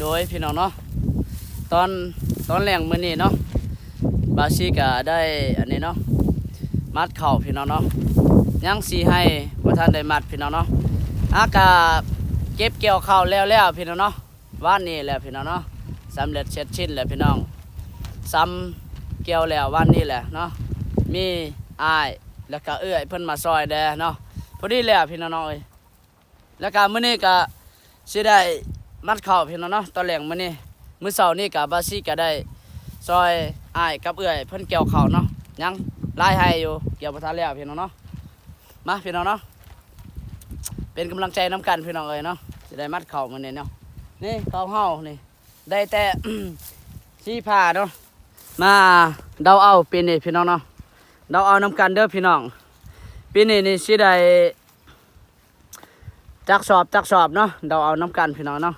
ดยพี่น้องเนาะตอนแรงมื้อนี้เนาะบาซี่ก็ได้อันนี้เนาะมัดเข่าพี่น้องเนาะยังสีให้บ่ทันได้มัดพี่น้องเนาะอากาเก็บเกี่ยวข้าวแล้วพี่น้องเนาะว่านนี้แหละพี่น้องเนาะสำเร็จเสร็จสิ้นแล้วพี่น้องซ้ำเกี่ยวแล้ววันนี้แหละเนาะมีอ้ายแล้วก็เอื้อยเพิ่นมาซอยแดเนาะพอดีแล้วพี่น้องเอ้ยแล้วก็มื้อนี้ก็สิได้มัดเข่าพี่น้องเนาะตอนแรกมื้อนี้มื้อเช้านี้ก็บาซี่ก็ได้ซอยอ้ายกับเอื้อยเพิ่นเกี่ยวข้าวเนาะยังลายให้อยู่เกี่ยวบ่ทันแล้วพี่น้องเนาะมาพี่น้องเนาะเป็นกำลังใจน้ำกันพี่น้องเอ้ยเนาะสิได้มัดเข่ามื้อนี้เนาะนี่ข้าวเฮานี่ได้แต่ ชี้ผ้าเนาะมาเดาเอาปีนี้พี่น้องเนาะเดาเอาน้ำกันเด้อพี่น้องปีนี้นี่สิได้จักสอบเนาะเดาเอาน้ำกันพี่น้องเนาะ